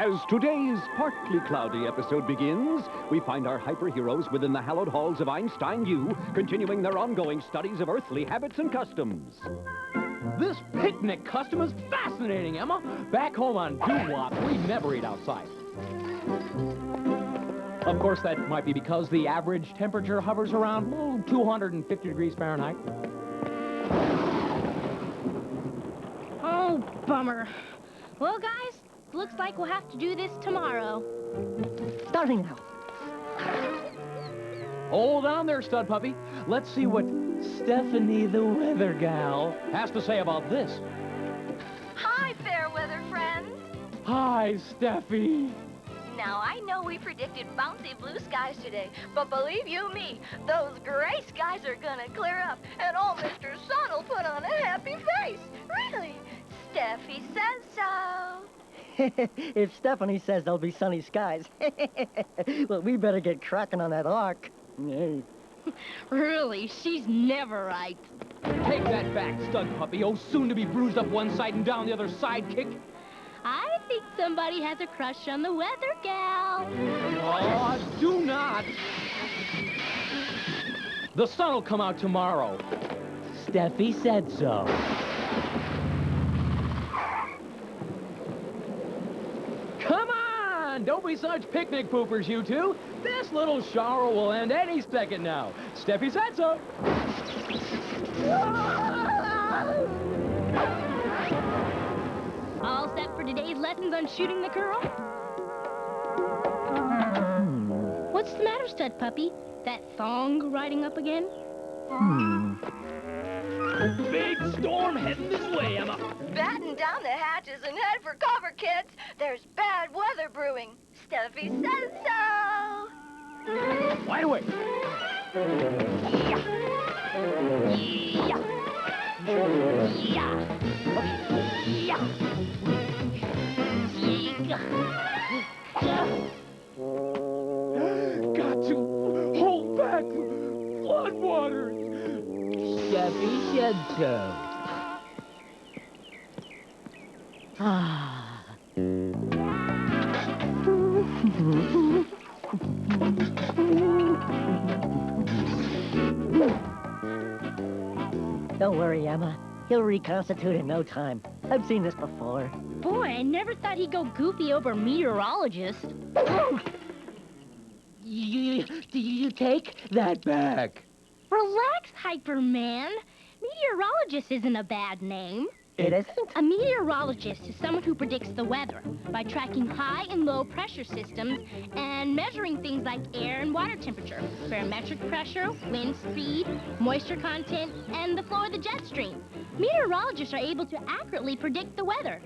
As today's partly cloudy episode begins, we find our hyperheroes within the hallowed halls of Einstein U, continuing their ongoing studies of earthly habits and customs. This picnic custom is fascinating, Emma. Back home on Doo-Wop, we never eat outside. Of course, that might be because the average temperature hovers around 250 degrees Fahrenheit. Oh, bummer. Well, guys, looks like we'll have to do this tomorrow. Starting now. Hold on there, stud puppy. Let's see what Stephanie the weather gal has to say about this. Hi, fair weather friends. Hi, Steffi. Now, I know we predicted bouncy blue skies today, but believe you me, those gray skies are gonna clear up, and old Mr. Sun will put on a happy face. Really, Steffi says so. If Stephanie says there'll be sunny skies, well, we better get cracking on that arc. Really, she's never right. Take that back, stud puppy. Oh, soon to be bruised up one side and down the other sidekick. I think somebody has a crush on the weather gal. Oh, do not. The sun will come out tomorrow. Steffi said so. Come on! Don't be such picnic poopers, you two. This little shower will end any second now. Steffi said so. All set for today's lessons on shooting the curl? What's the matter, stud puppy? That thong riding up again? Big storm heading this way, Emma. Batten down the hatches and head for cover, kids. There's bad weather brewing. Steffi says so. Wide awake. Yeah. Got to hold back flood waters. Steffi said so. Don't worry, Emma. He'll reconstitute in no time. I've seen this before. Boy, I never thought he'd go goofy over meteorologist. You take that back. Relax, Hyperman. Meteorologist isn't a bad name. It isn't? A meteorologist is someone who predicts the weather by tracking high and low pressure systems and measuring things like air and water temperature, barometric pressure, wind speed, moisture content, and the flow of the jet stream. Meteorologists are able to accurately predict the weather.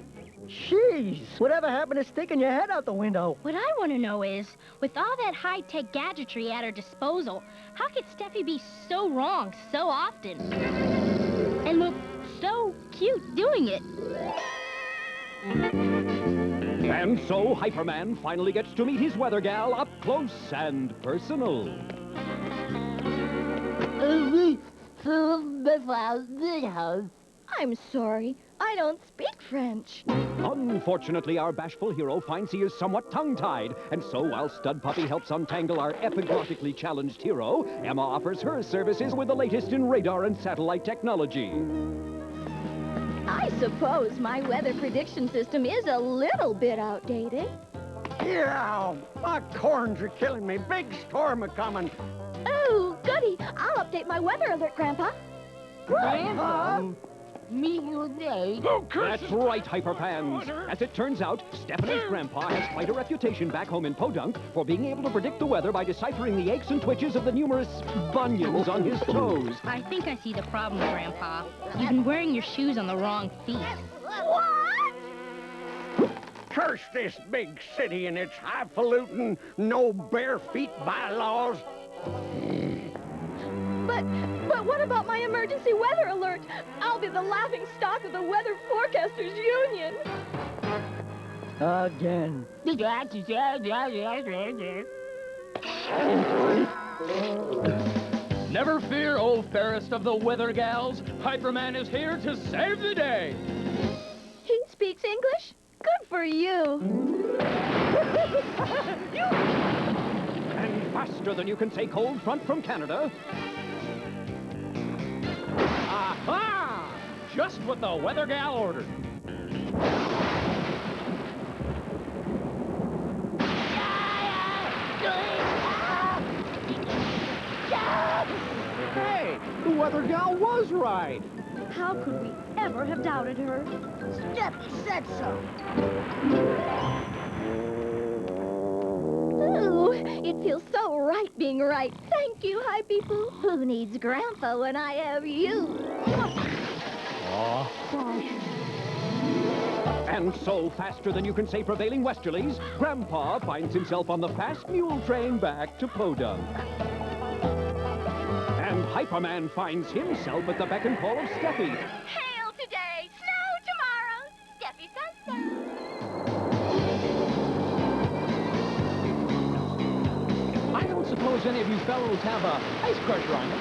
Jeez, whatever happened to sticking your head out the window? What I want to know is, with all that high-tech gadgetry at her disposal, how could Steffi be so wrong so often? And look so cute doing it. And so Hyperman finally gets to meet his weather gal up close and personal. I'm sorry. I don't speak French. Unfortunately, our bashful hero finds he is somewhat tongue-tied, and so while Stud Puppy helps untangle our epiglotically challenged hero, Emma offers her services with the latest in radar and satellite technology. I suppose my weather prediction system is a little bit outdated. Yeah, my corns are killing me. Big storm a-coming. Oh, goody. I'll update my weather alert, Grandpa. Grandpa? That's right, Hyperpans. As it turns out, Stephanie's grandpa has quite a reputation back home in Podunk for being able to predict the weather by deciphering the aches and twitches of the numerous bunions on his toes. I think I see the problem, Grandpa. You've been wearing your shoes on the wrong feet. What? Curse this big city and its highfalutin, no bare feet bylaws. But what about my emergency weather alert? I'll be the laughing stock of the Weather Forecasters Union. Again. Never fear, oh fairest of the weather gals. Hyperman is here to save the day. He speaks English? Good for you. And faster than you can say cold front from Canada. Aha! Just what the weather gal ordered. Hey, the weather gal was right. How could we ever have doubted her? Steffi said so. Ooh, it feels so right being right. Thank you, Hypey Poo. Who needs Grandpa when I have you? And so, faster than you can say prevailing westerlies, Grandpa finds himself on the fast mule train back to Podunk. And Hyperman finds himself at the beck and call of Steffi. Hail today, snow tomorrow. Steffi says so. I don't suppose any of you fellows have a ice crusher on you.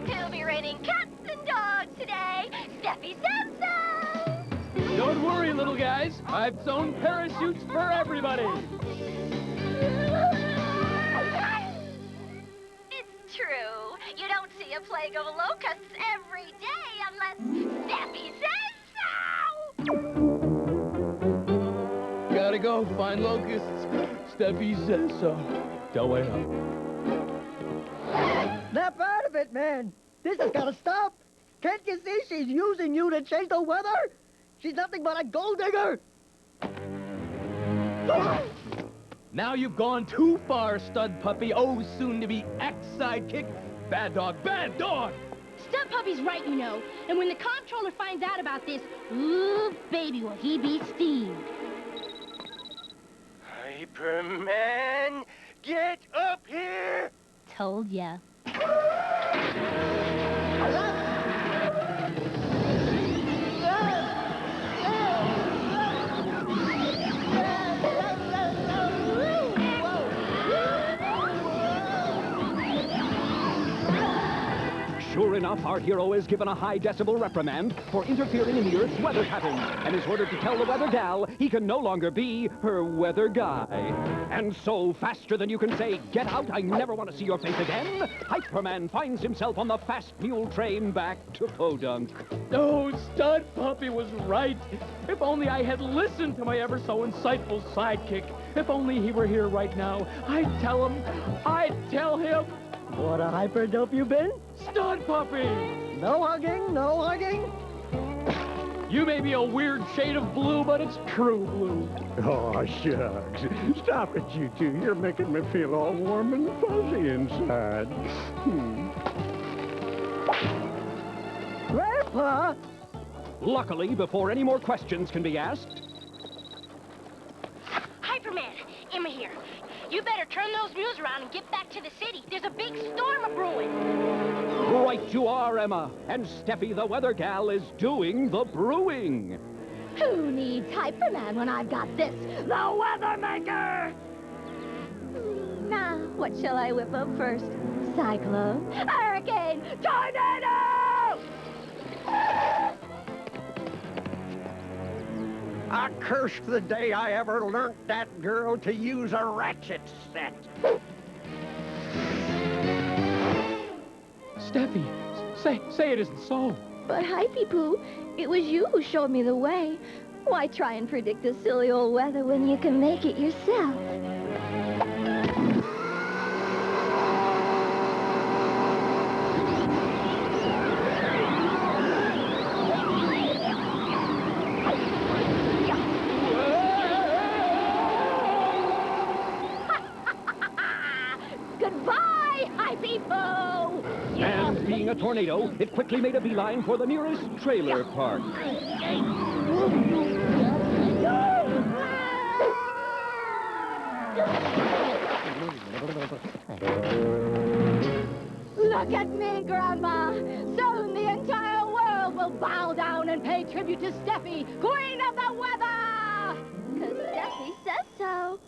He'll be raining cats and dogs today. Steffi says so. Don't worry, little guys. I've sewn parachutes for everybody. It's true. You don't see a plague of locusts every day unless Steffi says so. Gotta go find locusts. Steffi says so. Don't wait up. Snap out of it, man. This has got to stop. Can't you see she's using you to change the weather? She's nothing but a gold digger. Now you've gone too far, stud puppy. Oh, soon to be ex-sidekick. Bad dog, bad dog. Stud Puppy's right, you know. And when the comptroller finds out about this, ooh, baby, will he be steamed. Hyperman, get up here! Told ya. Sure enough, our hero is given a high decibel reprimand for interfering in the Earth's weather patterns and is ordered to tell the weather gal he can no longer be her weather guy. And so, faster than you can say, get out, I never want to see your face again, Hyperman finds himself on the fast mule train back to Podunk. Oh, stud puppy was right. If only I had listened to my ever so insightful sidekick. If only he were here right now, I'd tell him. What a hyper dope you been? Stud puppy! No hugging, no hugging. You may be a weird shade of blue, but it's true blue. Oh, shucks. Stop it, you two. You're making me feel all warm and fuzzy inside. Grandpa! Luckily, before any more questions can be asked, Hyperman, Emma here. You better turn those mules around and get back to the city. There's a big storm a-brewing. right you are, Emma, and Steffi the weather gal is doing the brewing. Who needs Hyperman when I've got this, the Weathermaker? Now, what shall I whip up first? Cyclone, hurricane, tornado! I curse the day I ever learnt that girl to use a ratchet set. Steffi, say it isn't so. But Hypey Poo, it was you who showed me the way. Why try and predict the silly old weather when you can make it yourself? Goodbye, Hypey Poo! And being a tornado, it quickly made a beeline for the nearest trailer park. Look at me, Grandma. Soon the entire world will bow down and pay tribute to Steffi, Queen of the Weather! 'Cause Steffi says so.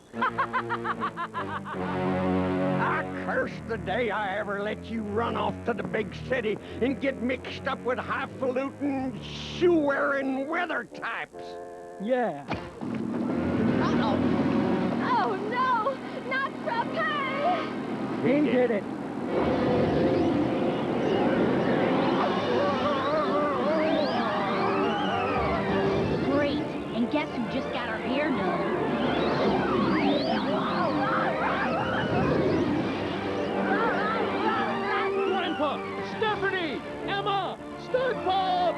I curse curse the day I ever let you run off to the big city and get mixed up with highfalutin, shoe-wearing weather types. Yeah. Uh-oh. Oh, no! Not Frappe! He did it. Great. And guess who just got our hair done? Grandpa, Stephanie, Emma, Stud Pop!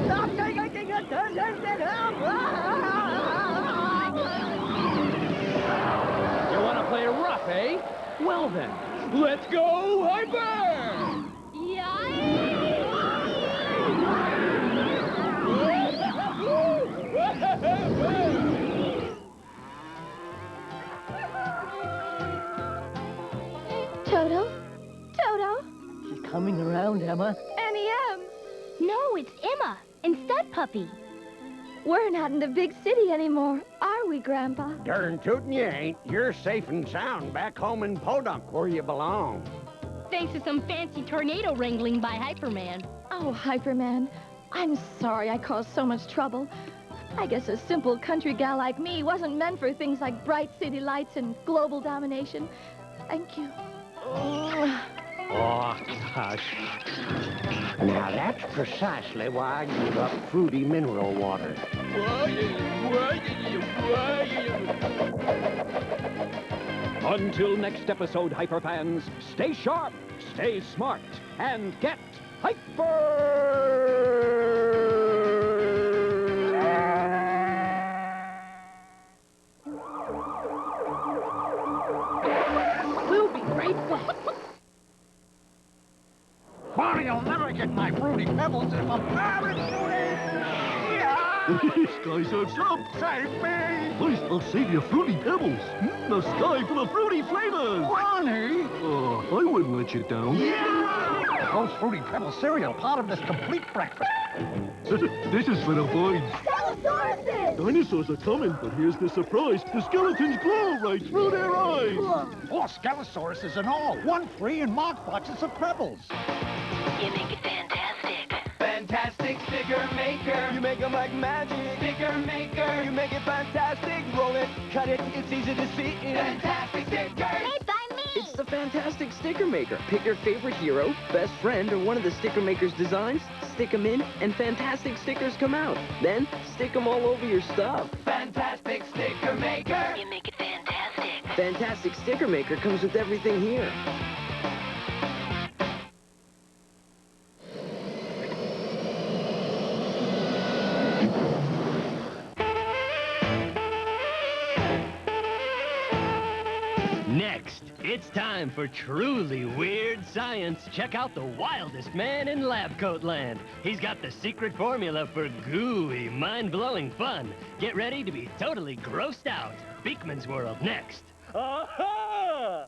Stop taking attention! You want to play rough, eh? Well then, let's go Hyper! Toto? Toto? She's coming around, Emma. Annie M. No, it's Emma and Stud Puppy. We're not in the big city anymore, are we, Grandpa? Darn tootin' you ain't. You're safe and sound back home in Podunk where you belong. Thanks to some fancy tornado wrangling by Hyperman. Oh, Hyperman, I'm sorry I caused so much trouble. I guess a simple country gal like me wasn't meant for things like bright city lights and global domination. Thank you. Oh, hush. Now, that's precisely why I give up fruity mineral water. Until next episode, Hyperfans, stay sharp, stay smart, and get hyper! We'll be right back. Well, you'll never get my fruity pebbles if I'm parrot Sky surf's up! Save me! Please, I'll save you fruity pebbles. The sky full of fruity flavors! Ronnie! Oh, I wouldn't let you down. Those fruity pebble cereal part of this complete breakfast. This is for the boys. Stelosauruses! Dinosaurs are coming, but here's the surprise. The skeletons glow right through their eyes. 4 Skelosauruses in all. 1 free and marked boxes of pebbles. You make it fantastic. Fantastic sticker maker. You make them like magic. Sticker maker. You make it fantastic. Roll it, cut it, it's easy to see. Fantastic stickers. Made by me! It's the Fantastic Sticker Maker. Pick your favorite hero, best friend, or one of the Sticker Maker's designs, stick them in, and fantastic stickers come out. Then, stick them all over your stuff. Fantastic sticker maker. You make it fantastic. Fantastic Sticker Maker comes with everything here. Next, it's time for truly weird science. Check out the wildest man in lab coat land. He's got the secret formula for gooey, mind-blowing fun. Get ready to be totally grossed out. Beekman's World next. Aha!